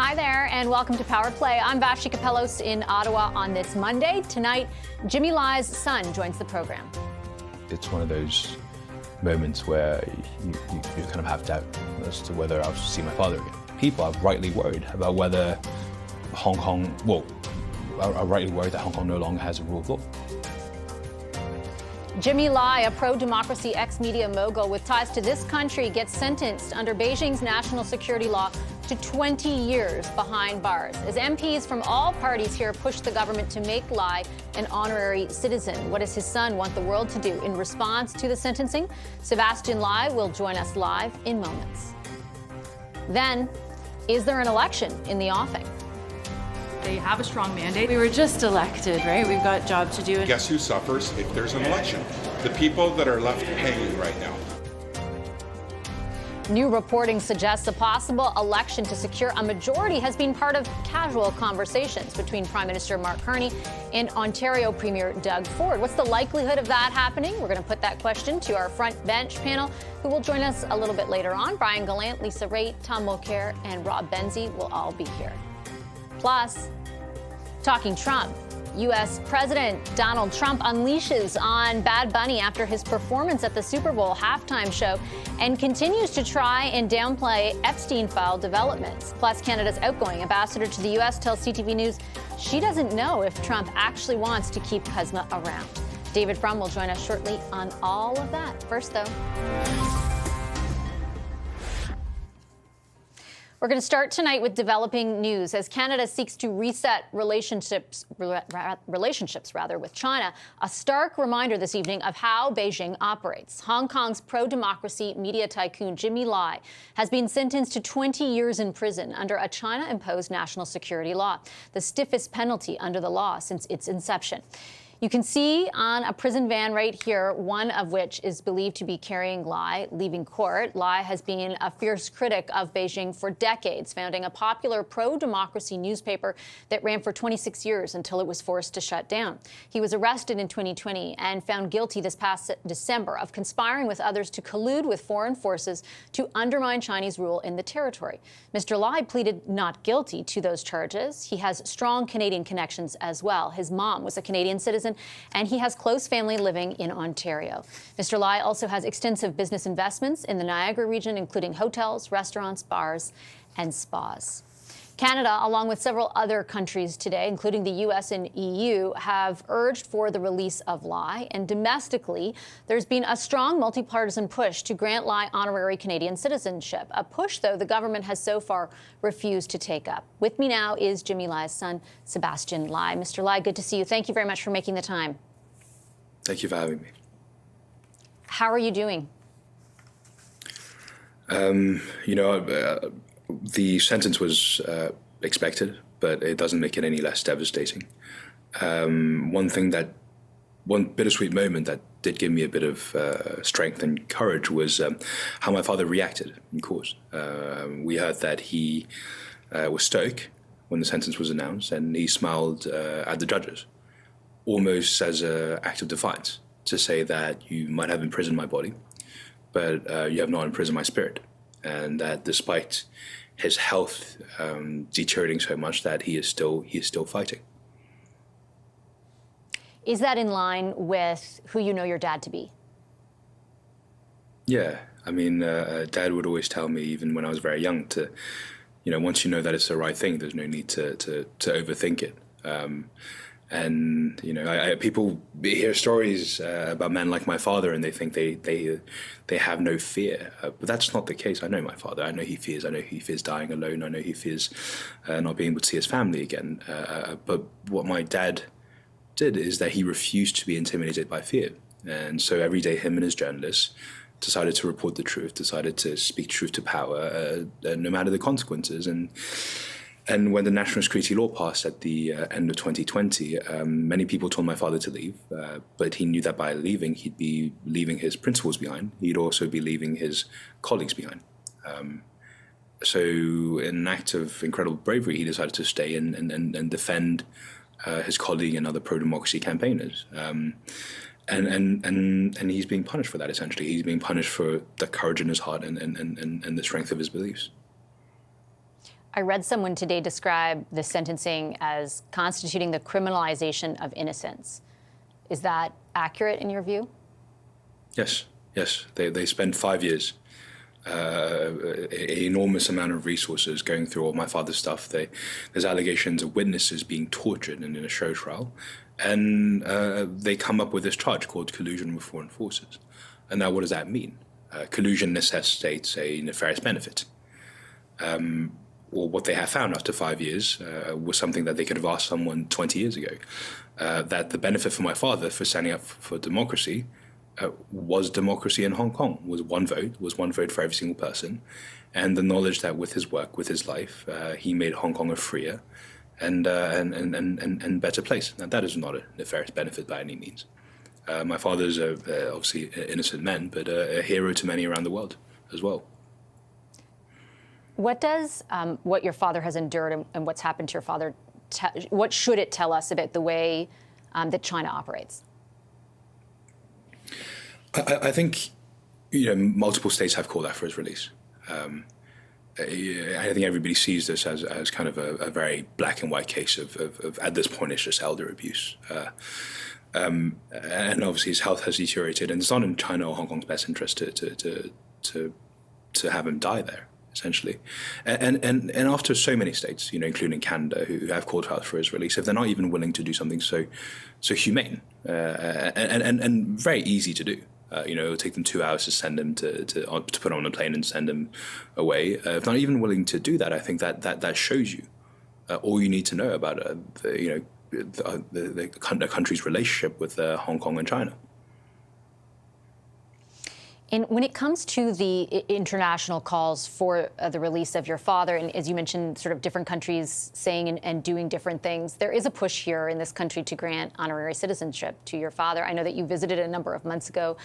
Hi there, and welcome to Power Play. I'm Vashi Kapelos in Ottawa on this Monday. Tonight, Jimmy Lai's son joins the program. It's one of those moments where you kind of have doubt as to whether I'll see my father again. People are rightly worried about whether Hong Kong, are rightly worried that Hong Kong no longer has a rule of law. Jimmy Lai, a pro-democracy ex-media mogul with ties to this country, gets sentenced under Beijing's national security law to 20 years behind bars, as MPs from all parties here push the government to make Lai an honorary citizen. What does his son want the world to do in response to the sentencing? Sebastian Lai will join us live in moments. Then, is there an election in the offing? They have a strong mandate. We were just elected, right? We've got a job to do. Guess who suffers if there's an election? The people that are left hanging right now. New reporting suggests a possible election to secure a majority has been part of casual conversations between Prime Minister Mark Carney and Ontario Premier Doug Ford. What's the likelihood of that happening? We're going to put that question to our front bench panel, who will join us a little bit later on. Brian Gallant, Lisa Raitt, Tom Mulcair, and Rob Benzie will all be here. Plus, talking Trump. U.S. President Donald Trump unleashes on Bad Bunny after his performance at the Super Bowl halftime show and continues to try and downplay Epstein file developments. Plus, Canada's outgoing ambassador to the U.S. tells CTV News she doesn't know if Trump actually wants to keep Kuzma around. David Frum will join us shortly on all of that. First, though, we're going to start tonight with developing news as Canada seeks to reset relationships with China. A stark reminder this evening of how Beijing operates. Hong Kong's pro-democracy media tycoon Jimmy Lai has been sentenced to 20 years in prison under a China-imposed national security law, the stiffest penalty under the law since its inception. You can see on a prison van right here, one of which is believed to be carrying Lai leaving court. Lai has been a fierce critic of Beijing for decades, founding a popular pro-democracy newspaper that ran for 26 years until it was forced to shut down. He was arrested in 2020 and found guilty this past December of conspiring with others to collude with foreign forces to undermine Chinese rule in the territory. Mr. Lai pleaded not guilty to those charges. He has strong Canadian connections as well. His mom was a Canadian citizen, and he has close family living in Ontario. Mr. Lai also has extensive business investments in the Niagara region, including hotels, restaurants, bars, and spas. Canada, along with several other countries today, including the U.S. and EU, have urged for the release of Lai. And domestically, there's been a strong multi-partisan push to grant Lai honorary Canadian citizenship, a push, though, the government has so far refused to take up. With me now is Jimmy Lai's son, Sebastian Lai. Mr. Lai, good to see you. Thank you very much for making the time. Thank you for having me. How are you doing? The sentence was expected, but it doesn't make it any less devastating. One bittersweet moment that did give me a bit of strength and courage was how my father reacted in court. We heard that he was stoic when the sentence was announced, and he smiled at the judges, almost as an act of defiance, to say that you might have imprisoned my body, but you have not imprisoned my spirit. And that despite his health deteriorating so much, that he is still fighting. Is that in line with who you know your dad to be? Yeah, I mean, Dad would always tell me, even when I was very young, to, once you know that it's the right thing, there's no need to overthink it. And people hear stories about men like my father, and they think they have no fear. But that's not the case. I know my father. I know he fears. I know he fears dying alone. I know he fears not being able to see his family again. But what my dad did is that he refused to be intimidated by fear. And so every day, him and his journalists decided to report the truth, decided to speak truth to power, no matter the consequences. And when the National Security Law passed at the end of 2020, many people told my father to leave, but he knew that by leaving, he'd be leaving his principles behind. He'd also be leaving his colleagues behind. So in an act of incredible bravery, he decided to stay and defend his colleague and other pro-democracy campaigners. And he's being punished for that, essentially. He's being punished for the courage in his heart and the strength of his beliefs. I read someone today describe the sentencing as constituting the criminalization of innocence. Is that accurate in your view? Yes, yes. They spent 5 years, an enormous amount of resources going through all my father's stuff. There's allegations of witnesses being tortured in a show trial. And they come up with this charge called collusion with foreign forces. And now what does that mean? Collusion necessitates a nefarious benefit. Or what they have found after 5 years was something that they could have asked someone 20 years ago. That the benefit for my father for standing up for democracy was democracy in Hong Kong, was one vote for every single person. And the knowledge that with his work, with his life, he made Hong Kong a freer and better place. Now, that is not a nefarious benefit by any means. My father's obviously an innocent man, but a hero to many around the world as well. What does what your father has endured and what's happened to your father, what should it tell us about the way that China operates? I think, multiple states have called out for his release. I think everybody sees this as kind of a very black and white case of at this point, it's just elder abuse. And obviously his health has deteriorated, and it's not in China or Hong Kong's best interest to have him die there, essentially. And after so many states, including Canada, who have called out for his release, if they're not even willing to do something so humane and very easy to do. It'll take them 2 hours to send him to put him on a plane and send him away. If not even willing to do that, I think that shows you all you need to know about the country's relationship with Hong Kong and China. And when it comes to the international calls for the release of your father, and as you mentioned, sort of different countries saying and doing different things, there is a push here in this country to grant honorary citizenship to your father. I know that you visited a number of months ago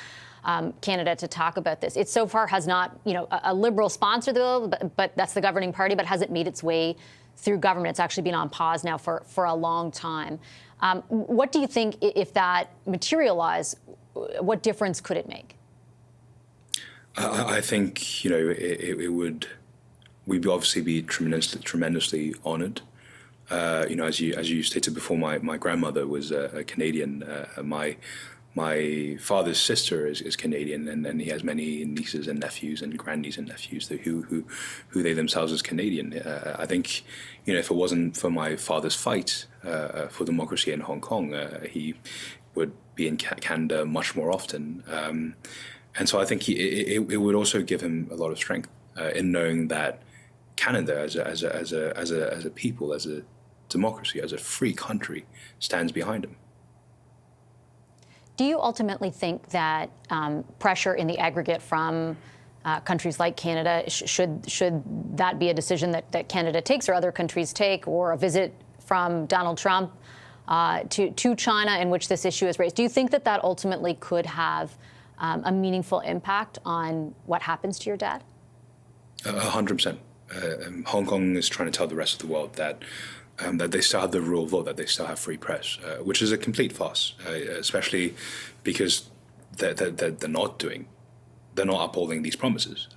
Canada to talk about this. It so far has not, a Liberal sponsored the bill, but that's the governing party, but hasn't made its way through government. It's actually been on pause now for a long time. What do you think, if that materialized, what difference could it make? I think we'd obviously be tremendously honoured. As you stated before, my grandmother was a Canadian. My father's sister is Canadian, and he has many nieces and nephews and grandnieces and nephews who they themselves as Canadian. I think if it wasn't for my father's fight for democracy in Hong Kong, he would be in Canada much more often. And so I think it would also give him a lot of strength in knowing that Canada, as a people, as a democracy, as a free country, stands behind him. Do you ultimately think that pressure in the aggregate from countries like Canada, should that be a decision that Canada takes or other countries take, or a visit from Donald Trump to China in which this issue is raised? Do you think that ultimately could have a meaningful impact on what happens to your dad? 100%. Hong Kong is trying to tell the rest of the world that they still have the rule of law, that they still have free press, which is a complete farce, especially because they're not upholding these promises.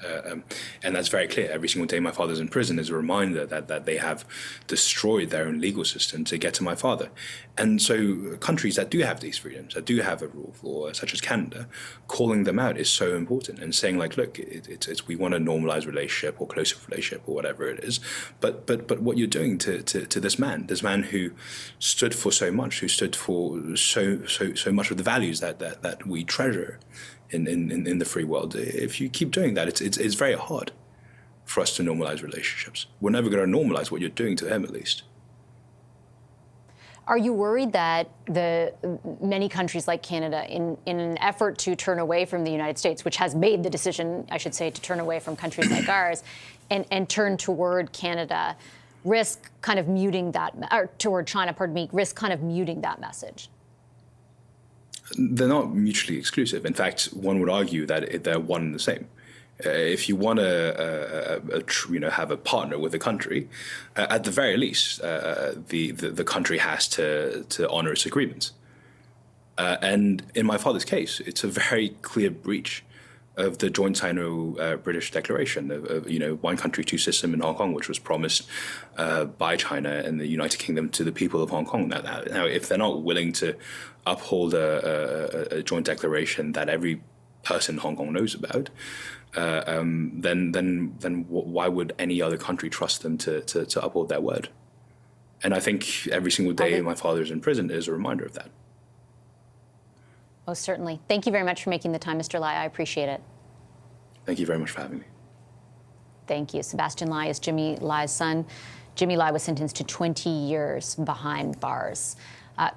And that's very clear. Every single day my father's in prison is a reminder that they have destroyed their own legal system to get to my father. And so countries that do have these freedoms, that do have a rule of law, such as Canada, calling them out is so important, and saying, like, look, it's we want a normalized relationship or closer relationship or whatever it is. But what you're doing to this man who stood for so much, who stood for so much of the values that we treasure in the free world. If you keep doing that, it's very hard for us to normalize relationships. We're never going to normalize what you're doing to him, at least. Are you worried that the many countries like Canada, in an effort to turn away from the United States, which has made the decision, I should say, to turn away from countries like ours, and turn toward Canada, risk kind of muting that, or toward China, pardon me, risk kind of muting that message? They're not mutually exclusive. In fact, one would argue that they're one and the same. If you want to have a partner with a country, at the very least, the country has to honor its agreements. And in my father's case, it's a very clear breach of the joint Sino-British declaration of one country, two system in Hong Kong, which was promised by China and the United Kingdom to the people of Hong Kong. Now, if they're not willing to uphold a joint declaration that every person in Hong Kong knows about, then why would any other country trust them to uphold their word? And I think every single day my father's in prison is a reminder of that. Most certainly. Thank you very much for making the time, Mr. Lai. I appreciate it. Thank you very much for having me. Thank you. Sebastian Lai is Jimmy Lai's son. Jimmy Lai was sentenced to 20 years behind bars.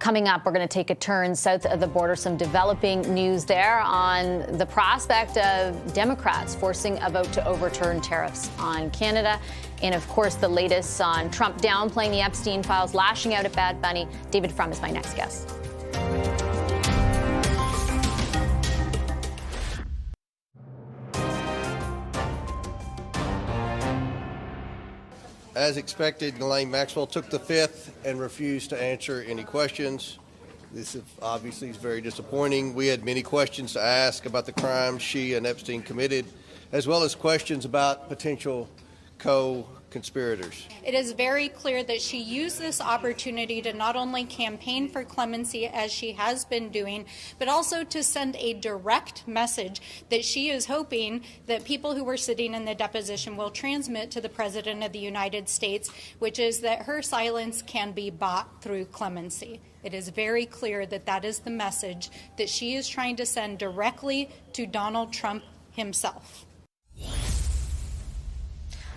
Coming up, we're going to take a turn south of the border. Some developing news there on the prospect of Democrats forcing a vote to overturn tariffs on Canada. And, of course, the latest on Trump downplaying the Epstein files, lashing out at Bad Bunny. David Frum is my next guest. As expected, Ghislaine Maxwell took the fifth and refused to answer any questions. This obviously is very disappointing. We had many questions to ask about the crimes she and Epstein committed, as well as questions about potential co-conspirators. It is very clear that she used this opportunity to not only campaign for clemency, as she has been doing, but also to send a direct message that she is hoping that people who were sitting in the deposition will transmit to the President of the United States, which is that her silence can be bought through clemency. It is very clear that that is the message that she is trying to send directly to Donald Trump himself.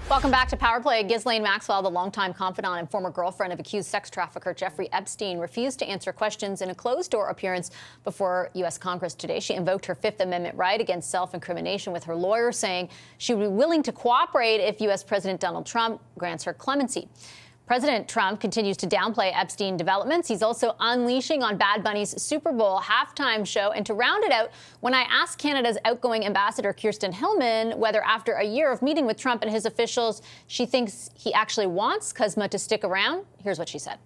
Welcome back to Power Play. Ghislaine Maxwell, the longtime confidant and former girlfriend of accused sex trafficker Jeffrey Epstein, refused to answer questions in a closed-door appearance before U.S. Congress today. She invoked her Fifth Amendment right against self-incrimination, with her lawyer saying she would be willing to cooperate if U.S. President Donald Trump grants her clemency. President Trump continues to downplay Epstein developments. He's also unleashing on Bad Bunny's Super Bowl halftime show. And to round it out, when I asked Canada's outgoing ambassador, Kirsten Hillman, whether after a year of meeting with Trump and his officials, she thinks he actually wants Kuzma to stick around, here's what she said.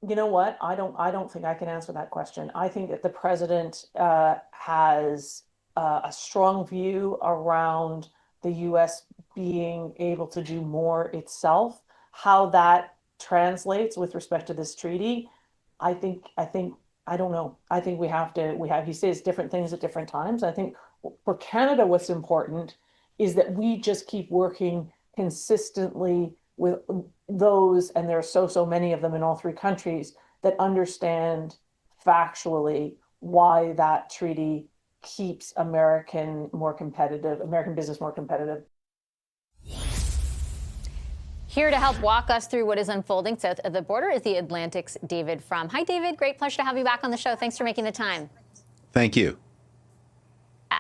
You know what? I don't think I can answer that question. I think that the president has a strong view around the U.S. being able to do more itself. How that translates with respect to this treaty, I don't know. I think he says different things at different times. I think for Canada, what's important is that we just keep working consistently with those, and there are so many of them in all three countries, that understand factually why that treaty keeps American business more competitive. Here to help walk us through what is unfolding south of the border is the Atlantic's David Frum. Hi, David. Great pleasure to have you back on the show. Thanks for making the time. Thank you.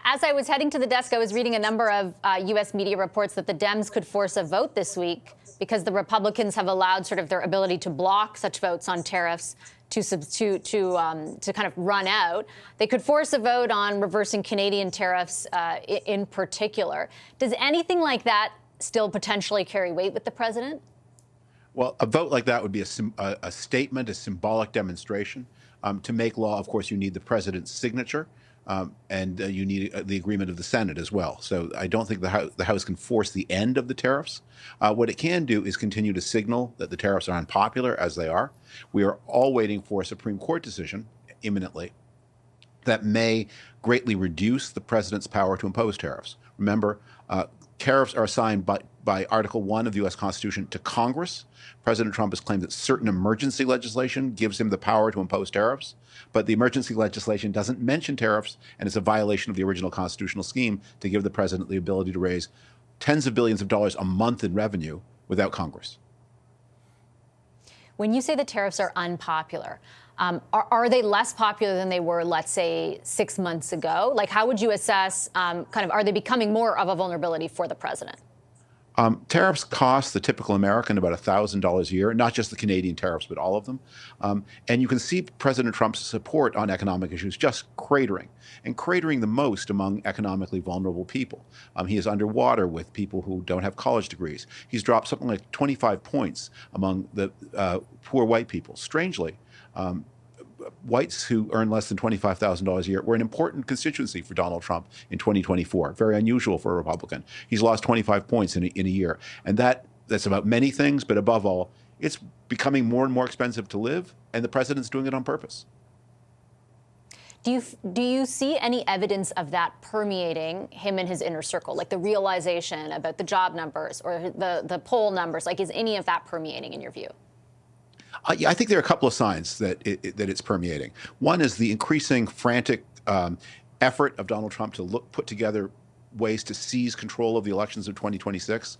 As I was heading to the desk, I was reading a number of U.S. media reports that the Dems could force a vote this week because the Republicans have allowed sort of their ability to block such votes on tariffs to kind of run out. They could force a vote on reversing Canadian tariffs in particular. Does anything like that still potentially carry weight with the president? Well, a vote like that would be a statement, a symbolic demonstration. To make law, of course, you need the president's signature, and you need the agreement of the Senate as well. So I don't think the House can force the end of the tariffs. What it can do is continue to signal that the tariffs are unpopular, as they are. We are all waiting for a Supreme Court decision imminently that may greatly reduce the president's power to impose tariffs. Remember, tariffs are assigned by Article 1 of the U.S. Constitution to Congress. President Trump has claimed that certain emergency legislation gives him the power to impose tariffs, but the emergency legislation doesn't mention tariffs, and it's a violation of the original constitutional scheme to give the president the ability to raise tens of billions of dollars a month in revenue without Congress. When you say the tariffs are unpopular, are they less popular than they were, let's say, 6 months ago? Like, how would you assess, are they becoming more of a vulnerability for the president? Tariffs cost the typical American about $1,000 a year, not just the Canadian tariffs, but all of them. And you can see President Trump's support on economic issues just cratering, and cratering the most among economically vulnerable people. He is underwater with people who don't have college degrees. He's dropped something like 25 points among the poor white people. Strangely, whites who earn less than $25,000 a year were an important constituency for Donald Trump in 2024. Very unusual for a Republican. He's lost 25 points in a year. And that's about many things, but above all, it's becoming more and more expensive to live, and the president's doing it on purpose. Do you see any evidence of that permeating him and his inner circle, like the realization about the job numbers or the poll numbers? Like, is any of that permeating in your view? Yeah, I think there are a couple of signs that it's permeating. One is the increasing frantic effort of Donald Trump to put together ways to seize control of the elections of 2026.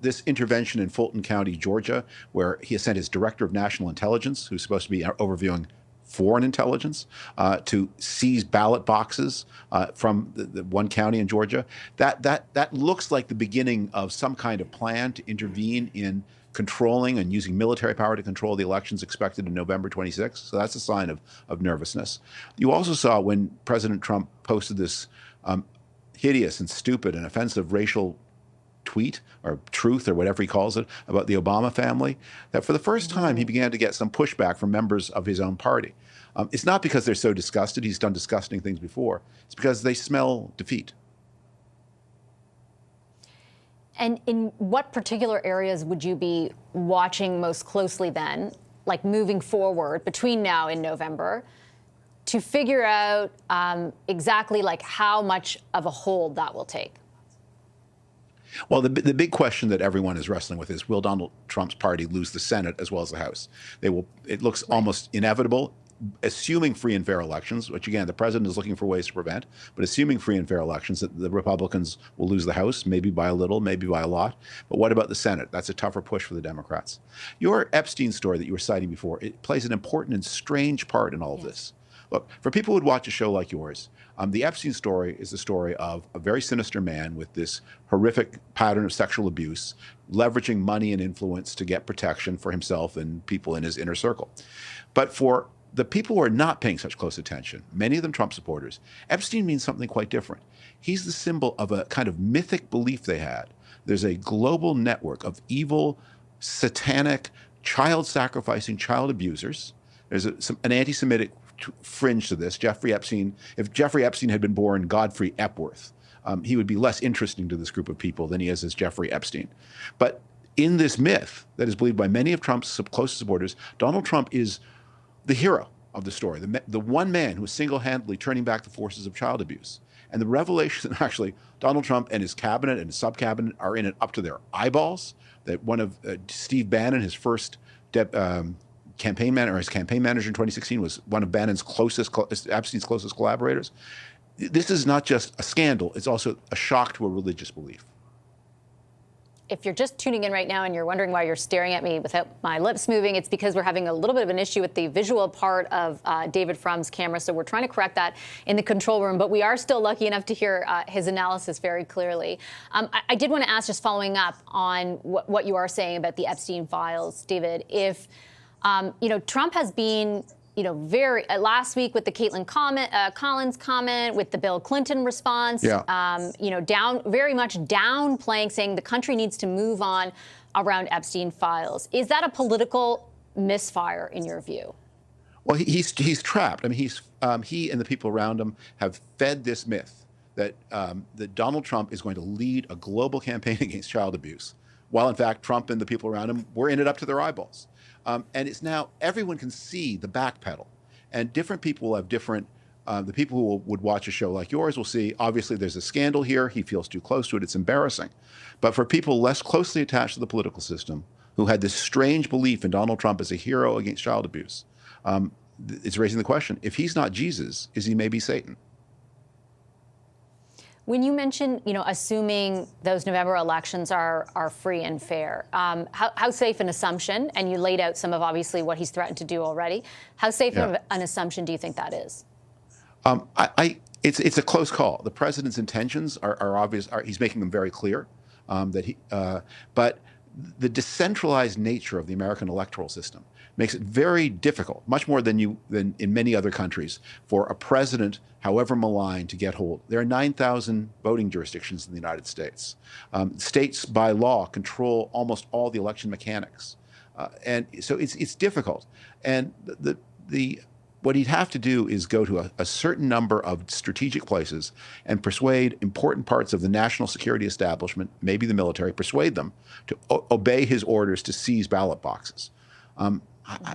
This intervention in Fulton County, Georgia, where he has sent his director of national intelligence, who's supposed to be overviewing foreign intelligence, to seize ballot boxes from the one county in Georgia. That looks like the beginning of some kind of plan to intervene in controlling and using military power to control the elections expected in November 26th. So that's a sign of nervousness. You also saw when President Trump posted this hideous and stupid and offensive racial tweet or truth or whatever he calls it about the Obama family, that for the first time he began to get some pushback from members of his own party. It's not because they're so disgusted, he's done disgusting things before, it's because they smell defeat. And in what particular areas would you be watching most closely then, like moving forward between now and November, to figure out exactly like how much of a hold that will take? Well, the big question that everyone is wrestling with is, will Donald Trump's party lose the Senate as well as the House? They will. It looks almost inevitable, assuming free and fair elections, which again, the president is looking for ways to prevent, but assuming free and fair elections, that the Republicans will lose the House, maybe by a little, maybe by a lot. But what about the Senate? That's a tougher push for the Democrats. Your Epstein story that you were citing before, it plays an important and strange part in all of this. Look, for people who would watch a show like yours, the Epstein story is the story of a very sinister man with this horrific pattern of sexual abuse, leveraging money and influence to get protection for himself and people in his inner circle. But for the people who are not paying such close attention, many of them Trump supporters, Epstein means something quite different. He's the symbol of a kind of mythic belief they had. There's a global network of evil, satanic, child-sacrificing child abusers. There's an anti-Semitic fringe to this. Jeffrey Epstein, if Jeffrey Epstein had been born Godfrey Epworth, he would be less interesting to this group of people than he is as Jeffrey Epstein. But in this myth that is believed by many of Trump's closest supporters, Donald Trump is the hero of the story, the one man who is single-handedly turning back the forces of child abuse. And the revelation that actually Donald Trump and his cabinet and his sub-cabinet are in it up to their eyeballs, that one of Steve Bannon, his first campaign manager in 2016, was one of Bannon's Epstein's closest collaborators. This is not just a scandal, it's also a shock to a religious belief. If you're just tuning in right now and you're wondering why you're staring at me without my lips moving, it's because we're having a little bit of an issue with the visual part of David Frum's camera. So we're trying to correct that in the control room. But we are still lucky enough to hear his analysis very clearly. I did want to ask, just following up on what you are saying about the Epstein files, David, if, Trump has been, very last week with the Caitlin Collins comment, with the Bill Clinton response, very much downplaying, saying the country needs to move on around Epstein files. Is that a political misfire in your view? Well, he's trapped. I mean, he and the people around him have fed this myth that Donald Trump is going to lead a global campaign against child abuse, while in fact Trump and the people around him were in it up to their eyeballs. And it's now everyone can see the backpedal, and different people will have different. The people who would watch a show like yours will see, obviously, there's a scandal here. He feels too close to it. It's embarrassing. But for people less closely attached to the political system, who had this strange belief in Donald Trump as a hero against child abuse, it's raising the question: if he's not Jesus, is he maybe Satan? When you mention, assuming those November elections are free and fair, how safe an assumption, and you laid out some of obviously what he's threatened to do already, how safe of an assumption do you think that is? It's a close call. The president's intentions are obvious. He's making them very clear, but the decentralized nature of the American electoral system makes it very difficult, much more than in many other countries, for a president, however malign, to get hold. There are 9,000 voting jurisdictions in the United States. States, by law, control almost all the election mechanics, and so it's difficult. And the what he'd have to do is go to a certain number of strategic places and persuade important parts of the national security establishment, maybe the military, persuade them to obey his orders to seize ballot boxes.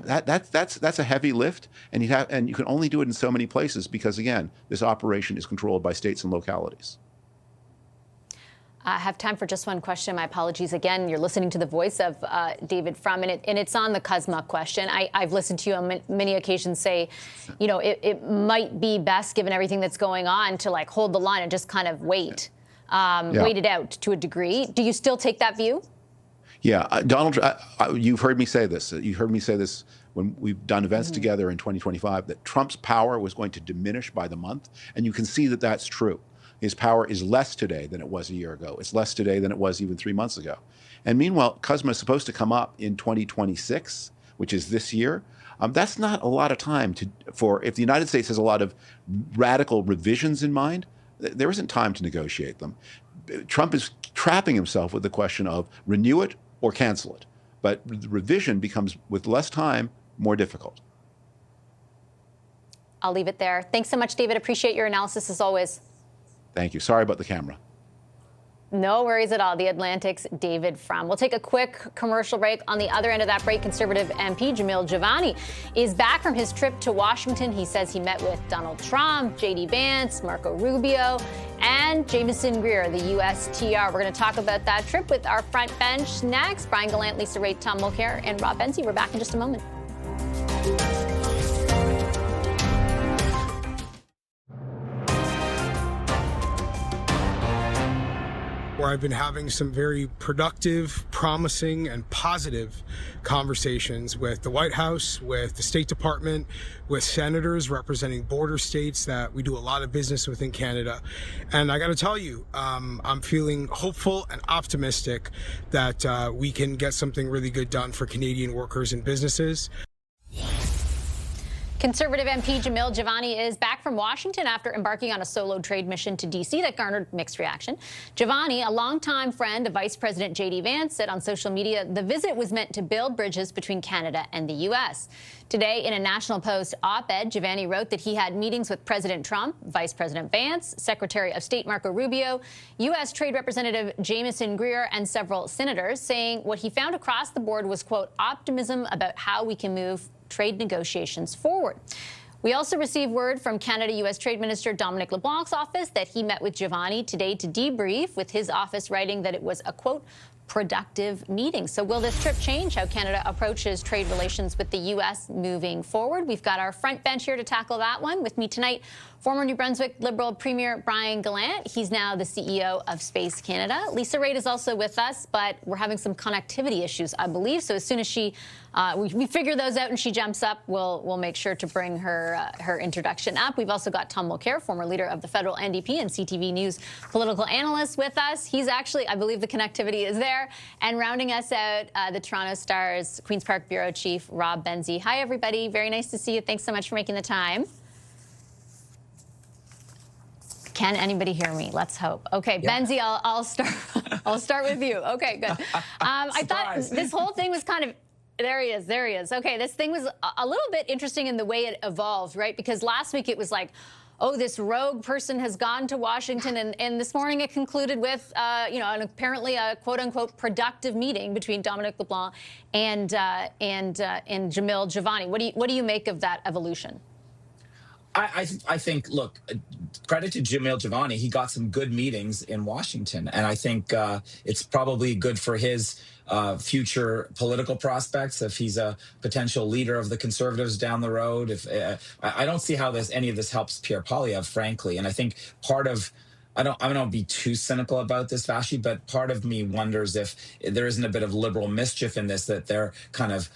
That's a heavy lift, and you can only do it in so many places because, again, this operation is controlled by states and localities. I have time for just one question. My apologies again. You're listening to the voice of David Frum, and it's on the CUSMA question. I've listened to you on many occasions say, you know, it might be best, given everything that's going on, to like hold the line and just kind of wait it out to a degree. Do you still take that view? Yeah, Donald, you've heard me say this. You heard me say this when we've done events together in 2025, that Trump's power was going to diminish by the month, and you can see that that's true. His power is less today than it was a year ago. It's less today than it was even 3 months ago. And meanwhile, CUSMA is supposed to come up in 2026, which is this year. That's not a lot of time for if the United States has a lot of radical revisions in mind, there isn't time to negotiate them. Trump is trapping himself with the question of renew it or cancel it. But the revision becomes, with less time, more difficult. I'll leave it there. Thanks so much, David. Appreciate your analysis as always. Thank you. Sorry about the camera. No worries at all. The Atlantic's David Frum. We'll take a quick commercial break. On the other end of that break, Conservative MP Jamil Jivani is back from his trip to Washington. He says he met with Donald Trump, J.D. Vance, Marco Rubio, and Jamieson Greer, the USTR. We're going to talk about that trip with our front bench next. Brian Gallant, Lisa Raitt, Tom Mulcair, and Rob Benzie. We're back in just a moment. Where I've been having some very productive, promising, and positive conversations with the White House, with the State Department, with senators representing border states that we do a lot of business with in Canada. And I got to tell you, I'm feeling hopeful and optimistic that we can get something really good done for Canadian workers and businesses. Conservative MP Jamil Jivani is back from Washington after embarking on a solo trade mission to D.C. that garnered mixed reaction. Jivani, a longtime friend of Vice President J.D. Vance, said on social media the visit was meant to build bridges between Canada and the U.S. Today, in a National Post op-ed, Jivani wrote that he had meetings with President Trump, Vice President Vance, Secretary of State Marco Rubio, U.S. Trade Representative Jamieson Greer, and several senators, saying what he found across the board was, quote, optimism about how we can move trade negotiations forward. We also received word from Canada-U.S. Trade Minister Dominic LeBlanc's office that he met with Jivani today to debrief, with his office writing that it was a, quote, productive meeting. So will this trip change how Canada approaches trade relations with the U.S. moving forward? We've got our front bench here to tackle that one. With me tonight, former New Brunswick Liberal Premier Brian Gallant. He's now the CEO of Space Canada. Lisa Raitt is also with us, but we're having some connectivity issues, I believe. So as soon as we figure those out and she jumps up, we'll make sure to bring her introduction up. We've also got Tom Mulcair, former leader of the federal NDP and CTV News political analyst, with us. He's actually, I believe the connectivity is there. And rounding us out, the Toronto Star's Queen's Park Bureau Chief, Rob Benzie. Hi, everybody. Very nice to see you. Thanks so much for making the time. Can anybody hear me? Let's hope. Okay, yeah. Benzie, I'll start. I'll start with you. Okay, good. I thought this whole thing was kind of. There he is. There he is. Okay, this thing was a little bit interesting in the way it evolved, right? Because last week it was like, oh, this rogue person has gone to Washington, and this morning it concluded with, apparently a quote-unquote productive meeting between Dominic LeBlanc and Jamil Jivani. What do you make of that evolution? I think, look, credit to Jamil Jivani. He got some good meetings in Washington, and I think it's probably good for his future political prospects if he's a potential leader of the Conservatives down the road. I don't see how any of this helps Pierre Poilievre, frankly, and I think part of I don't be too cynical about this, Vashi, but part of me wonders if there isn't a bit of liberal mischief in this, that they're kind of,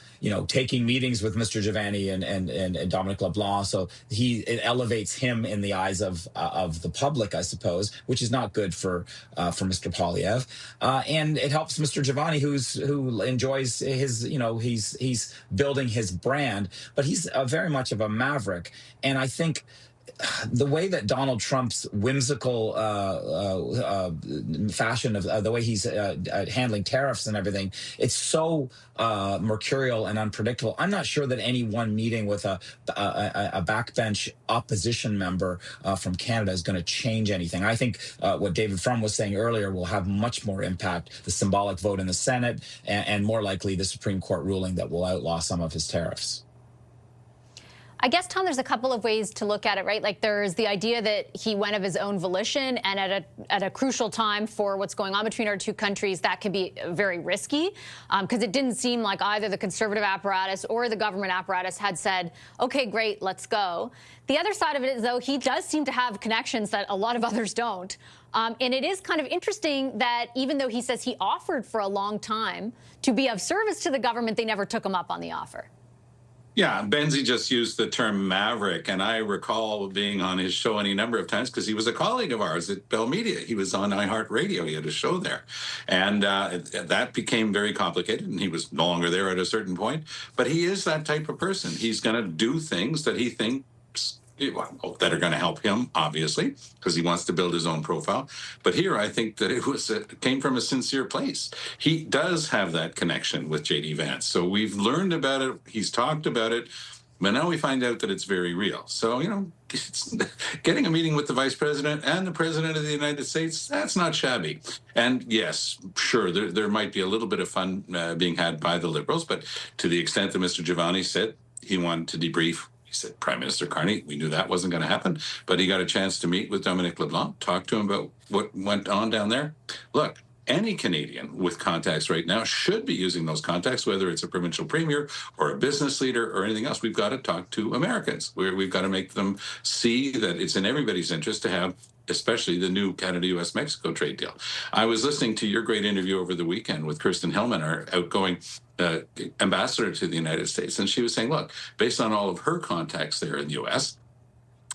taking meetings with Mr. Jivani and Dominic LeBlanc. So it elevates him in the eyes of the public, I suppose, which is not good for Mr. Poilievre. And it helps Mr. Jivani, who enjoys his, he's building his brand, but he's very much of a maverick. And I think the way that Donald Trump's whimsical fashion of the way he's handling tariffs and everything, it's so mercurial and unpredictable. I'm not sure that any one meeting with a backbench opposition member from Canada is going to change anything. I think what David Frum was saying earlier will have much more impact, the symbolic vote in the Senate, and more likely the Supreme Court ruling that will outlaw some of his tariffs. I guess, Tom, there's a couple of ways to look at it, right? Like, there's the idea that he went of his own volition, and at a crucial time for what's going on between our two countries, that could be very risky, because it didn't seem like either the conservative apparatus or the government apparatus had said, okay, great, let's go. The other side of it is, though, he does seem to have connections that a lot of others don't. And it is kind of interesting that even though he says he offered for a long time to be of service to the government, they never took him up on the offer. Yeah, Benzie just used the term maverick, and I recall being on his show any number of times because he was a colleague of ours at Bell Media. He was on iHeartRadio. He had a show there, and that became very complicated, and he was no longer there at a certain point. But he is that type of person. He's going to do things that he thinks that are going to help him, obviously, because he wants to build his own profile. But here, I think that it came from a sincere place. He does have that connection with J.D. Vance. So we've learned about it. He's talked about it. But now we find out that it's very real. So, it's, getting a meeting with the vice president and the president of the United States, that's not shabby. And yes, sure, there might be a little bit of fun being had by the Liberals. But to the extent that Mr. Jivani said he wanted to debrief, he said, Prime Minister Carney, we knew that wasn't going to happen, but he got a chance to meet with Dominic LeBlanc, talk to him about what went on down there. Look, any Canadian with contacts right now should be using those contacts, whether it's a provincial premier or a business leader or anything else. We've got to talk to Americans. We've got to make them see that it's in everybody's interest to have, especially the new Canada-US-Mexico trade deal. I was listening to your great interview over the weekend with Kirsten Hillman, our outgoing ambassador to the United States, and she was saying, look, based on all of her contacts there in the U.S.,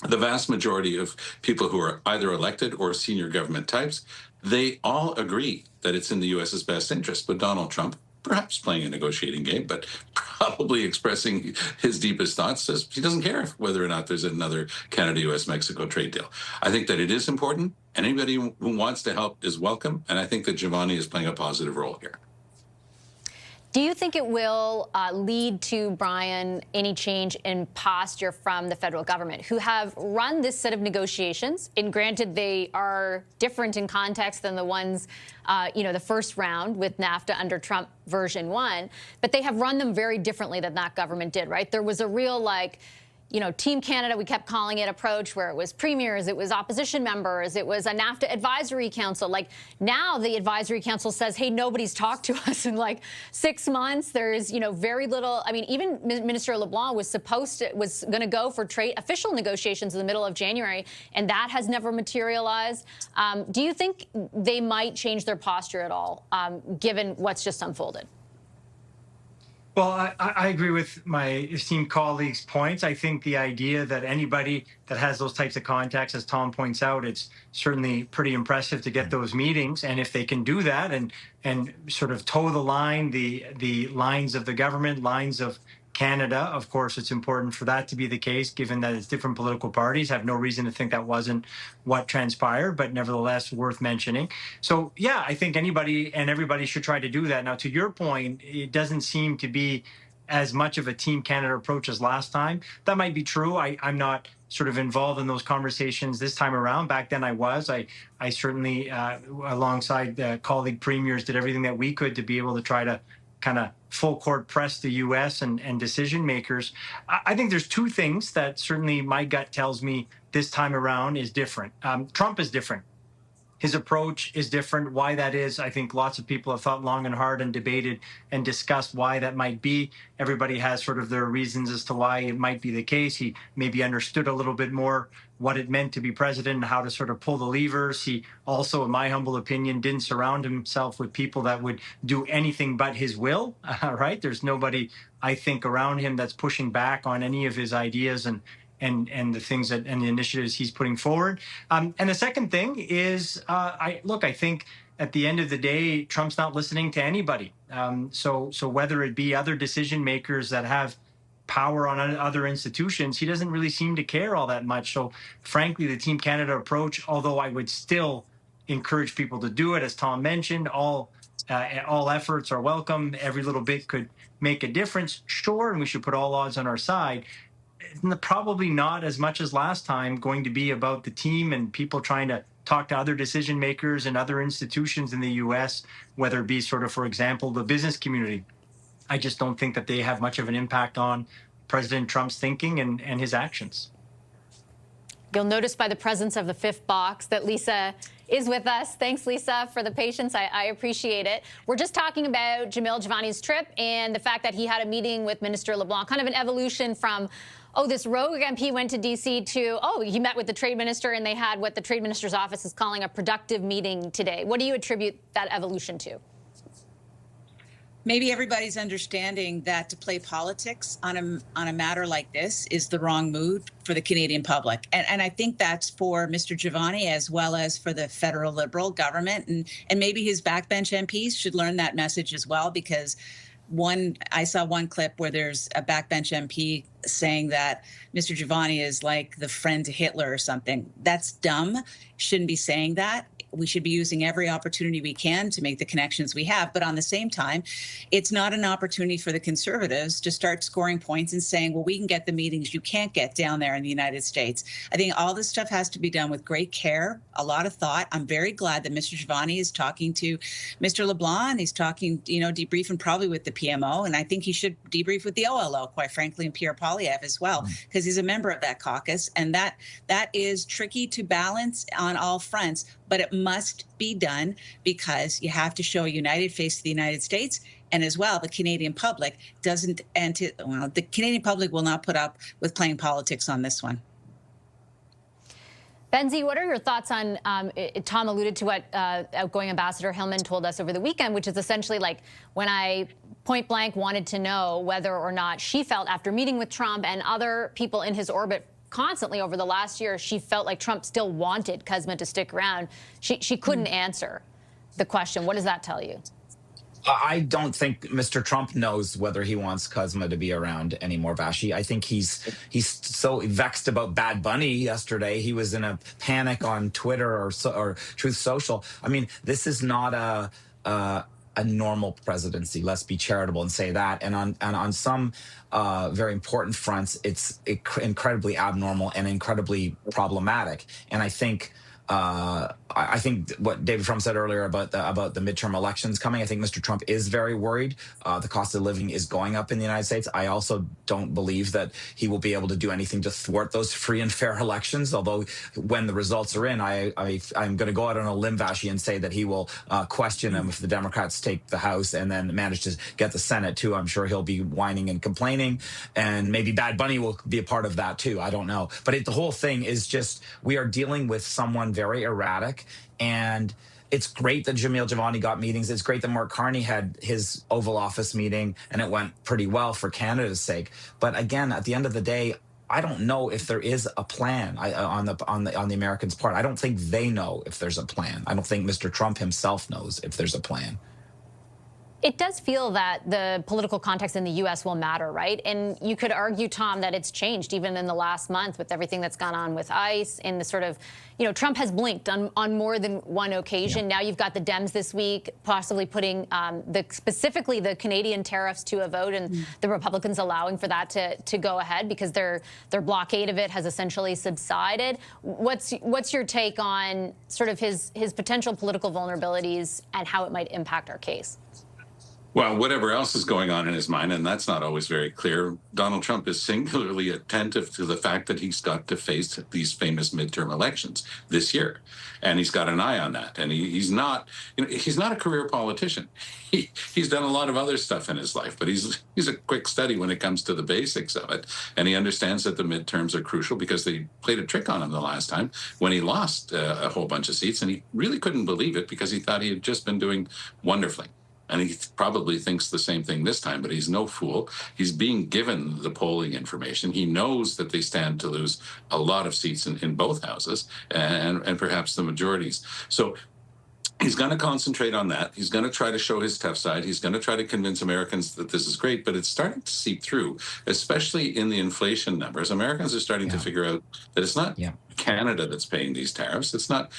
the vast majority of people who are either elected or senior government types, they all agree that it's in the U.S.'s best interest. But Donald Trump, perhaps playing a negotiating game, but probably expressing his deepest thoughts, says he doesn't care whether or not there's another Canada-US-Mexico trade deal. I think that it is important. Anybody who wants to help is welcome, and I think that Jivani is playing a positive role here. Do you think it will lead to, Brian, any change in posture from the federal government, who have run this set of negotiations? And granted, they are different in context than the ones, the first round with NAFTA under Trump version 1, but they have run them very differently than that government did, right? There was a real, Team Canada, we kept calling it, approach where it was premiers, it was opposition members, it was a NAFTA advisory council. Now the advisory council says, hey, nobody's talked to us in 6 months. There's, very little. I mean, even Minister LeBlanc was going to go for trade official negotiations in the middle of January, and that has never materialized. Do you think they might change their posture at all, given what's just unfolded? Well, I agree with my esteemed colleague's points. I think the idea that anybody that has those types of contacts, as Tom points out, it's certainly pretty impressive to get those meetings. And if they can do that and sort of toe the line, the lines of the government, lines of Canada, of course, it's important for that to be the case, given that it's different political parties. I have no reason to think that wasn't what transpired, but nevertheless worth mentioning. So, yeah, I think anybody and everybody should try to do that. Now, to your point, it doesn't seem to be as much of a Team Canada approach as last time. That might be true. I'm not sort of involved in those conversations this time around. Back then I was. I certainly, alongside colleague premiers, did everything that we could to be able to try to kind of full court press the U.S. and decision makers. I think there's two things that certainly my gut tells me this time around is different. Trump is different. His approach is different. Why that is, I think lots of people have thought long and hard and debated and discussed why that might be. Everybody has sort of their reasons as to why it might be the case. He maybe understood a little bit more what it meant to be president and how to sort of pull the levers. He also, in my humble opinion, didn't surround himself with people that would do anything but his will, right? There's nobody, I think, around him that's pushing back on any of his ideas and the things and the initiatives he's putting forward. And the second thing is, I think at the end of the day, Trump's not listening to anybody. So whether it be other decision makers that have power on other institutions, he doesn't really seem to care all that much. So frankly, the Team Canada approach, although I would still encourage people to do it, as Tom mentioned, all efforts are welcome. Every little bit could make a difference, sure, and we should put all odds on our side. Probably not as much as last time going to be about the team and people trying to talk to other decision makers and other institutions in the U.S., whether it be sort of, for example, the business community. I just don't think that they have much of an impact on President Trump's thinking and his actions. You'll notice by the presence of the fifth box that Lisa is with us. Thanks, Lisa, for the patience. I appreciate it. We're just talking about Jamil Jivani's trip and the fact that he had a meeting with Minister LeBlanc, kind of an evolution from, oh, this rogue MP went to D.C. to, oh, he met with the trade minister and they had what the trade minister's office is calling a productive meeting today. What do you attribute that evolution to? Maybe everybody's understanding that to play politics on a matter like this is the wrong move for the Canadian public. And I think that's for Mr. Jivani as well as for the federal Liberal government. And maybe his backbench MPs should learn that message as well, because I saw one clip where there's a backbench MP saying that Mr. Jivani is like the friend to Hitler or something. That's dumb. Shouldn't be saying that. We should be using every opportunity we can to make the connections we have. But on the same time, it's not an opportunity for the Conservatives to start scoring points and saying, well, we can get the meetings you can't get down there in the United States. I think all this stuff has to be done with great care, a lot of thought. I'm very glad that Mr. Jivani is talking to Mr. LeBlanc. He's talking, debriefing probably with the PMO. And I think he should debrief with the OLO, quite frankly, and Pierre Poilievre as well, because he's a member of that caucus. And that is tricky to balance on all fronts. But it must be done because you have to show a united face to the United States. And as well, the Canadian public the Canadian public will not put up with playing politics on this one. Benzie, what are your thoughts on, Tom alluded to what outgoing Ambassador Hillman told us over the weekend, which is essentially like when I point blank wanted to know whether or not she felt after meeting with Trump and other people in his orbit constantly over the last year, she felt like Trump still wanted Kuzma to stick around. She couldn't answer the question. What does that tell you? I don't think Mr. Trump knows whether he wants Kuzma to be around anymore, Vashi. I think he's so vexed about Bad Bunny yesterday. He was in a panic on Twitter or Truth Social. I mean, this is not a normal presidency. Let's be charitable and say that. And on some very important fronts, it's incredibly abnormal and incredibly problematic. And I think what David Trump said earlier about the midterm elections coming, I think Mr. Trump is very worried. The cost of living is going up in the United States. I also don't believe that he will be able to do anything to thwart those free and fair elections, although when the results are in, I'm going to go out on a limb, Vashi, and say that he will question them if the Democrats take the House and then manage to get the Senate too. I'm sure he'll be whining and complaining, and maybe Bad Bunny will be a part of that too. I don't know. But the whole thing is just, we are dealing with someone very erratic, and it's great that Jamil Jivani got meetings. It's great that Mark Carney had his Oval Office meeting, and it went pretty well for Canada's sake. But again, at the end of the day, I don't know if there is a plan on the Americans' part. I don't think they know if there's a plan. I don't think Mr. Trump himself knows if there's a plan. It does feel that the political context in the U.S. will matter, right? And you could argue, Tom, that it's changed even in the last month with everything that's gone on with ICE and the sort of, Trump has blinked on more than one occasion. Yeah. Now you've got the Dems this week possibly putting specifically the Canadian tariffs to a vote, and the Republicans allowing for that to go ahead because their blockade of it has essentially subsided. What's your take on sort of his potential political vulnerabilities and how it might impact our case? Well, whatever else is going on in his mind, and that's not always very clear, Donald Trump is singularly attentive to the fact that he's got to face these famous midterm elections this year. And he's got an eye on that. And he's not a career politician. He's done a lot of other stuff in his life, but he's a quick study when it comes to the basics of it. And he understands that the midterms are crucial because they played a trick on him the last time when he lost a whole bunch of seats. And he really couldn't believe it because he thought he had just been doing wonderfully. And he probably thinks the same thing this time, but he's no fool. He's being given the polling information. He knows that they stand to lose a lot of seats in both houses and perhaps the majorities. So He's going to concentrate on that. He's going to try to show his tough side. He's going to try to convince Americans that this is great, but it's starting to seep through, especially in the inflation numbers. Americans are starting to figure out that it's not Canada that's paying these tariffs. It's not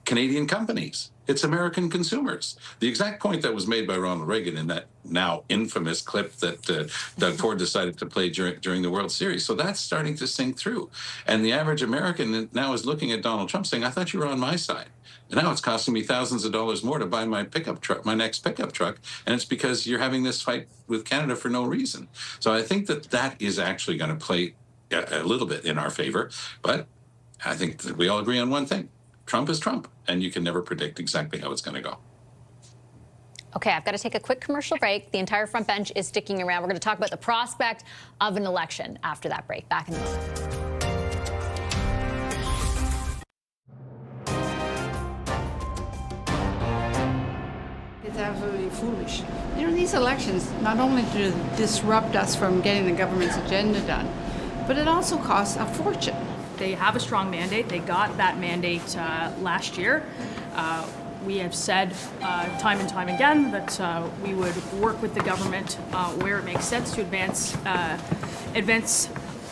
Canadian companies. It's American consumers. The exact point that was made by Ronald Reagan in that now infamous clip that Doug Ford decided to play during the World Series. So that's starting to sink through. And the average American now is looking at Donald Trump saying, I thought you were on my side. And now it's costing me thousands of dollars more to buy my pickup truck, my next pickup truck. And it's because you're having this fight with Canada for no reason. So I think that is actually going to play a little bit in our favor. But I think that we all agree on one thing. Trump is Trump, and you can never predict exactly how it's going to go. Okay, I've got to take a quick commercial break. The entire front bench is sticking around. We're going to talk about the prospect of an election after that break. Back in a moment. It's absolutely foolish. You know, these elections not only do disrupt us from getting the government's agenda done, but it also costs a fortune. They have a strong mandate. They got that mandate last year. We have said time and time again that we would work with the government where it makes sense to advance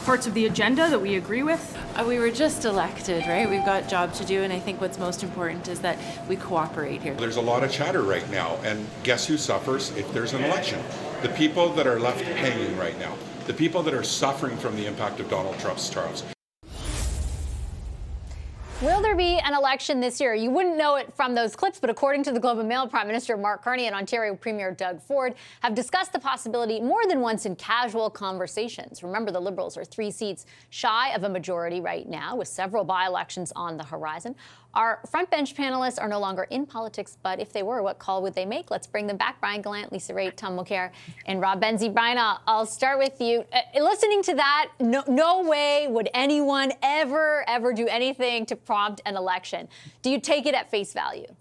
parts of the agenda that we agree with. We were just elected, right? We've got job to do, and I think what's most important is that we cooperate here. There's a lot of chatter right now, and guess who suffers if there's an election? The people that are left hanging right now. The people that are suffering from the impact of Donald Trump's tariffs. Will there be an election this year? You wouldn't know it from those clips, but according to the Globe and Mail, Prime Minister Mark Carney and Ontario Premier Doug Ford have discussed the possibility more than once in casual conversations. Remember, the Liberals are 3 seats shy of a majority right now, with several by-elections on the horizon. Our front bench panelists are no longer in politics, but if they were, what call would they make? Let's bring them back. Brian Gallant, Lisa Raitt, Tom Mulcair, and Rob Benzie. Brian, I'll start with you. Listening to that, no way would anyone ever do anything to prompt an election. Do you take it at face value?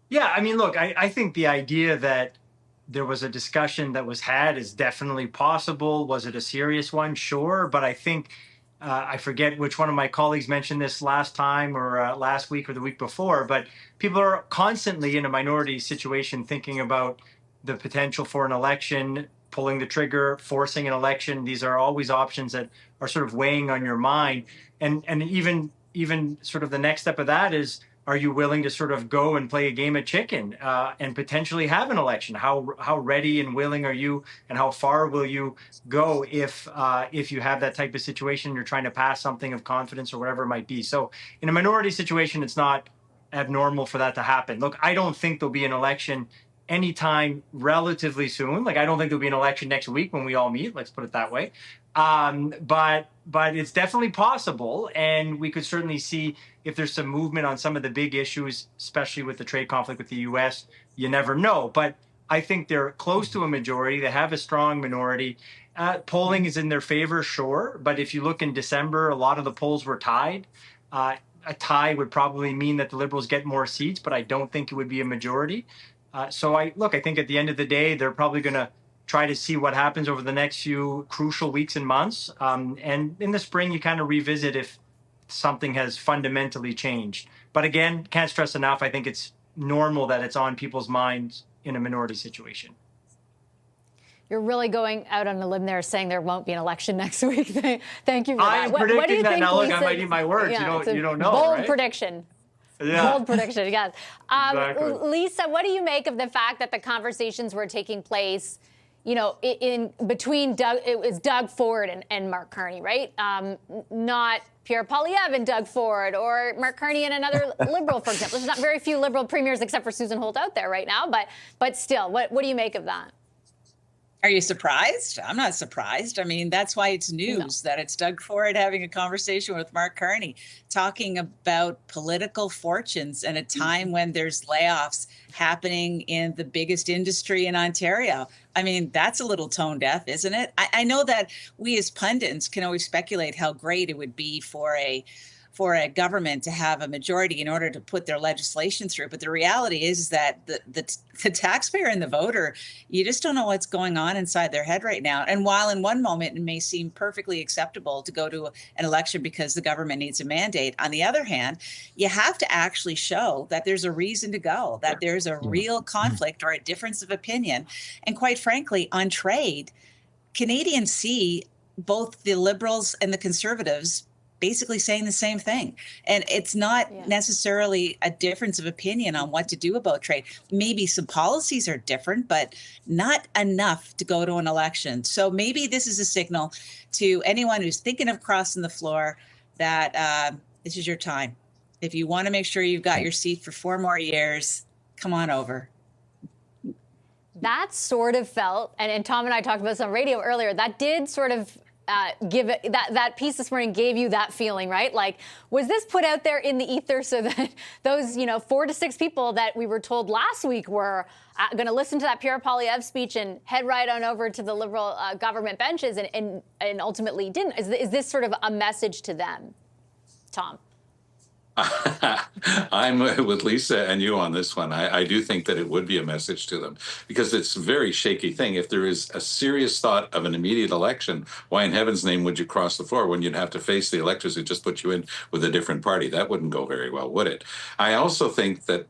Yeah, I mean, look, I think the idea that there was a discussion that was had is definitely possible. Was it a serious one? Sure. But I think I forget which one of my colleagues mentioned this last time or last week or the week before, but people are constantly in a minority situation thinking about the potential for an election, pulling the trigger, forcing an election. These are always options that are sort of weighing on your mind. And even sort of the next step of that is, are you willing to sort of go and play a game of chicken and potentially have an election? How ready and willing are you, and how far will you go if you have that type of situation, you're trying to pass something of confidence or whatever it might be? So in a minority situation, it's not abnormal for that to happen. Look, I don't think there'll be an election anytime relatively soon. Like, I don't think there'll be an election next week when we all meet. Let's put it that way. But it's definitely possible, and we could certainly see if there's some movement on some of the big issues, especially with the trade conflict with the U.S. You never know. But I think they're close to a majority. They have a strong minority. Polling is in their favor, sure. But if you look in December, a lot of the polls were tied. A tie would probably mean that the Liberals get more seats, but I don't think it would be a majority. So I think at the end of the day, they're probably going to try to see what happens over the next few crucial weeks and months. And in the spring, you kind of revisit if something has fundamentally changed. But again, can't stress enough, I think it's normal that it's on people's minds in a minority situation. You're really going out on a limb there, saying there won't be an election next week. Thank you for that. I'm predicting what do you that think, now. Look, Lisa? I might eat my words. Yeah, you don't know, bold right? prediction. Yeah. Bold prediction, yes. Exactly. Lisa, what do you make of the fact that the conversations were taking place, in between it was Doug Ford and Mark Carney, right? Not Pierre Poilievre and Doug Ford, or Mark Carney and another Liberal, for example. There's not very few Liberal premiers except for Susan Holt out there right now, but still, what do you make of that? Are you surprised? I'm not surprised. I mean, that's why it's news that it's Doug Ford having a conversation with Mark Carney, talking about political fortunes at a time when there's layoffs happening in the biggest industry in Ontario. I mean, that's a little tone deaf, isn't it? I know that we as pundits can always speculate how great it would be for for a government to have a majority in order to put their legislation through. But the reality is that the taxpayer and the voter, you just don't know what's going on inside their head right now. And while in one moment it may seem perfectly acceptable to go to an election because the government needs a mandate, on the other hand, you have to actually show that there's a reason to go, that there's a real conflict or a difference of opinion. And quite frankly, on trade, Canadians see both the Liberals and the Conservatives basically saying the same thing. And it's not necessarily a difference of opinion on what to do about trade. Maybe some policies are different, but not enough to go to an election. So maybe this is a signal to anyone who's thinking of crossing the floor that this is your time. If you want to make sure you've got your seat for 4 more years, come on over. That sort of felt, and Tom and I talked about this on radio earlier, that did sort of give it, that piece this morning gave you that feeling, right? Like, was this put out there in the ether so that those, 4 to 6 people that we were told last week were going to listen to that Pierre Poilievre speech and head right on over to the Liberal government benches and ultimately didn't? Is this sort of a message to them, Tom? I'm with Lisa and you on this one. I do think that it would be a message to them because it's a very shaky thing. If there is a serious thought of an immediate election, why in heaven's name would you cross the floor when you'd have to face the electors who just put you in with a different party? That wouldn't go very well, would it? I also think that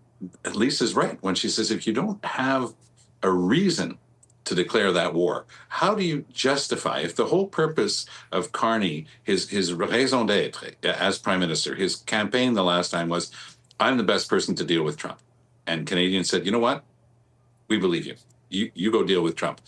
Lisa's right when she says if you don't have a reason to declare that war, how do you justify, if the whole purpose of Carney, his raison d'etre as prime minister, his campaign the last time was, I'm the best person to deal with Trump. And Canadians said, you know what? We believe you. You go deal with Trump.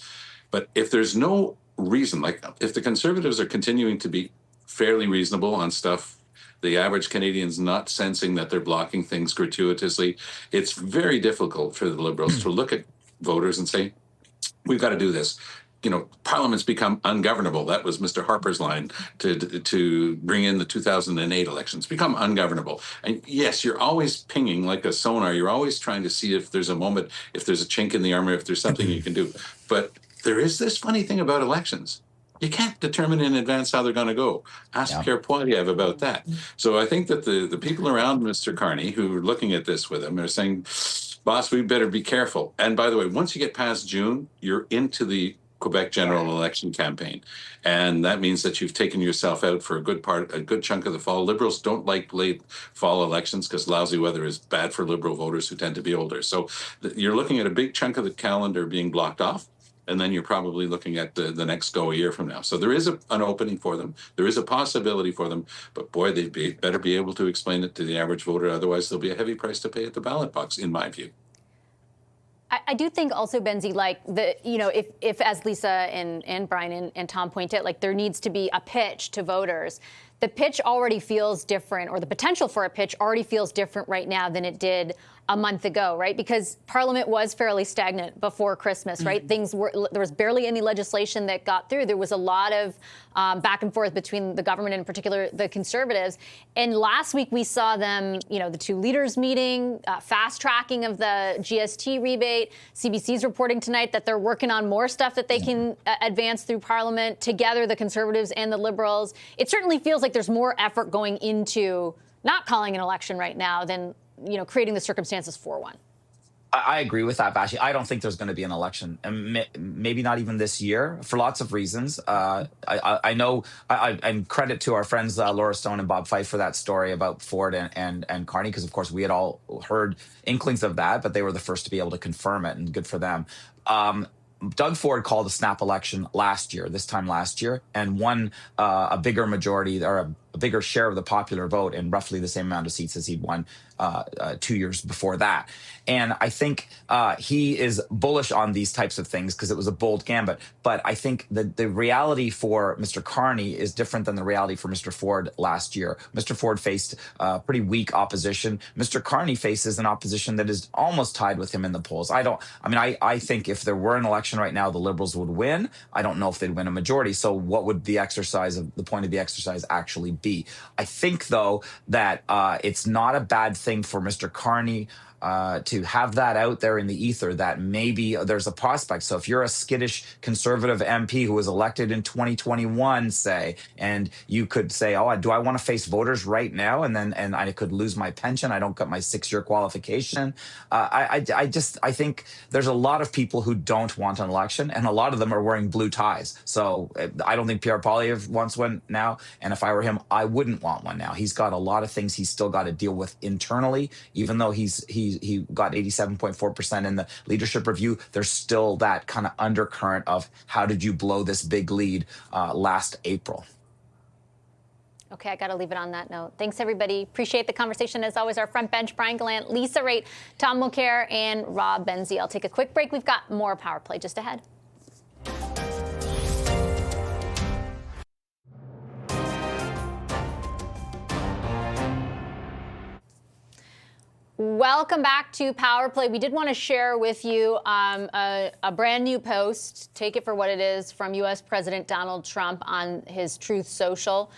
But if there's no reason, like if the Conservatives are continuing to be fairly reasonable on stuff, the average Canadian's not sensing that they're blocking things gratuitously, it's very difficult for the Liberals to look at voters and say, we've got to do this. Parliament's become ungovernable. That was Mr. Harper's line to bring in the 2008 elections. Become ungovernable. And yes, you're always pinging like a sonar. You're always trying to see if there's a moment, if there's a chink in the armor, if there's something you can do. But there is this funny thing about elections. You can't determine in advance how they're going to go. Ask Pierre Poilievre about that. So I think that the people around Mr. Carney who are looking at this with him are saying, boss, we better be careful. And by the way, once you get past June, you're into the Quebec general election campaign. And that means that you've taken yourself out for a good chunk of the fall. Liberals don't like late fall elections because lousy weather is bad for Liberal voters who tend to be older. So you're looking at a big chunk of the calendar being blocked off. And then you're probably looking at the next go a year from now. So there is an opening for them. There is a possibility for them. But boy, they better be able to explain it to the average voter. Otherwise, there'll be a heavy price to pay at the ballot box, in my view. I do think also, Benzie, like if as Lisa and Brian and Tom point out, like there needs to be a pitch to voters. The pitch already feels different, or the potential for a pitch already feels different right now than it did a month ago, right? Because Parliament was fairly stagnant before Christmas, right? There was barely any legislation that got through. There was a lot of back and forth between the government, and in particular the Conservatives. And last week we saw them, the 2 leaders meeting, fast tracking of the GST rebate. CBC's reporting tonight that they're working on more stuff that they can advance through Parliament together, the Conservatives and the Liberals. It certainly feels like there's more effort going into not calling an election right now than creating the circumstances for one. I agree with that, Bashi. I don't think there's going to be an election, and maybe not even this year, for lots of reasons. I know, and credit to our friends Laura Stone and Bob Fife for that story about Ford and Carney, because of course we had all heard inklings of that, but they were the first to be able to confirm it, and good for them. Doug Ford called a snap election this time last year, and won a bigger majority, or a bigger share of the popular vote in roughly the same amount of seats as he'd won 2 years before that. And I think he is bullish on these types of things because it was a bold gambit. But I think that the reality for Mr. Carney is different than the reality for Mr. Ford last year. Mr. Ford faced pretty weak opposition. Mr. Carney faces an opposition that is almost tied with him in the polls. I think if there were an election right now, the Liberals would win. I don't know if they'd win a majority. So what would the point of the exercise actually be? I think, though, that it's not a bad thing for Mr. Carney to have that out there in the ether that maybe there's a prospect. So if you're a skittish conservative MP who was elected in 2021, say, and you could say, oh, do I want to face voters right now? And I could lose my pension. I don't get my 6-year qualification. I think there's a lot of people who don't want an election, and a lot of them are wearing blue ties. So I don't think Pierre Poilievre wants one now. And if I were him, I wouldn't want one now. He's got a lot of things he's still got to deal with internally, even though he got 87.4% in the leadership review. There's still that kind of undercurrent of how did you blow this big lead last April. Okay, I got to leave it on that note. Thanks, everybody. Appreciate the conversation. As always, our front bench, Brian Gallant, Lisa Raitt, Tom Mulcair, and Rob Benzie. I'll take a quick break. We've got more Power Play just ahead. Welcome back to Power Play. We did want to share with you a brand new post, take it for what it is, from U.S. President Donald Trump on his Truth Social.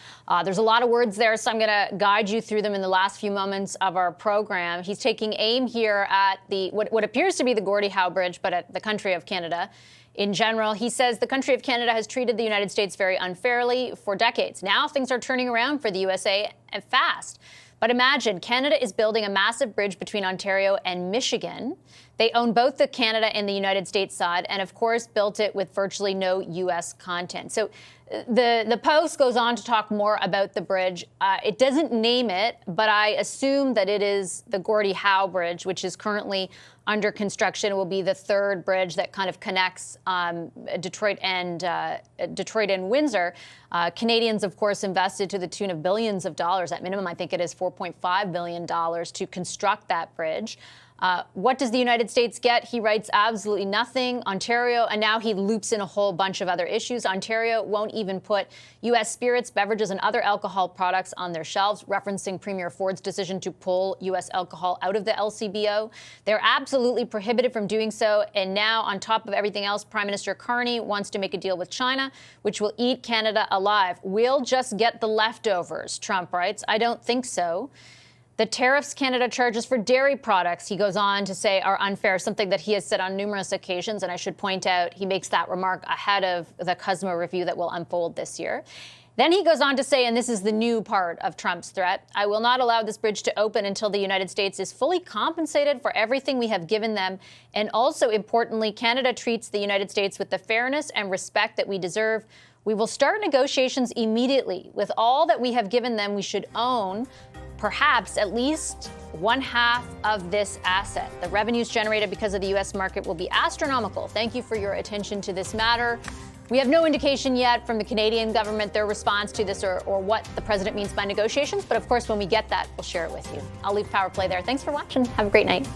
There's a lot of words there, so I'm going to guide you through them in the last few moments of our program. He's taking aim here at what appears to be the Gordie Howe Bridge, but at the country of Canada. In general, he says the country of Canada has treated the United States very unfairly for decades. Now things are turning around for the USA, and fast. But imagine, Canada is building a massive bridge between Ontario and Michigan. They own both the Canada and the United States side, and of course built it with virtually no U.S. content. So the post goes on to talk more about the bridge. It doesn't name it, but I assume that it is the Gordie Howe Bridge, which is currently under construction. It will be the third bridge that kind of connects Detroit and Windsor. Canadians, of course, invested to the tune of billions of dollars. At minimum, I think it is $4.5 billion to construct that bridge. What does the United States get? He writes absolutely nothing. Ontario, and now he loops in a whole bunch of other issues. Ontario won't even put U.S. spirits, beverages, and other alcohol products on their shelves, referencing Premier Ford's decision to pull U.S. alcohol out of the LCBO. They're absolutely prohibited from doing so. And now, on top of everything else, Prime Minister Carney wants to make a deal with China, which will eat Canada alive. We'll just get the leftovers, Trump writes. I don't think so. The tariffs Canada charges for dairy products, he goes on to say, are unfair, something that he has said on numerous occasions. And I should point out, he makes that remark ahead of the CUSMA review that will unfold this year. Then he goes on to say, and this is the new part of Trump's threat, I will not allow this bridge to open until the United States is fully compensated for everything we have given them. And also, importantly, Canada treats the United States with the fairness and respect that we deserve. We will start negotiations immediately. With all that we have given them, we should own perhaps at least 1/2 of this asset. The revenues generated because of the U.S. market will be astronomical. Thank you for your attention to this matter. We have no indication yet from the Canadian government, their response to this or what the president means by negotiations. But of course, when we get that, we'll share it with you. I'll leave Power Play there. Thanks for watching. Have a great night.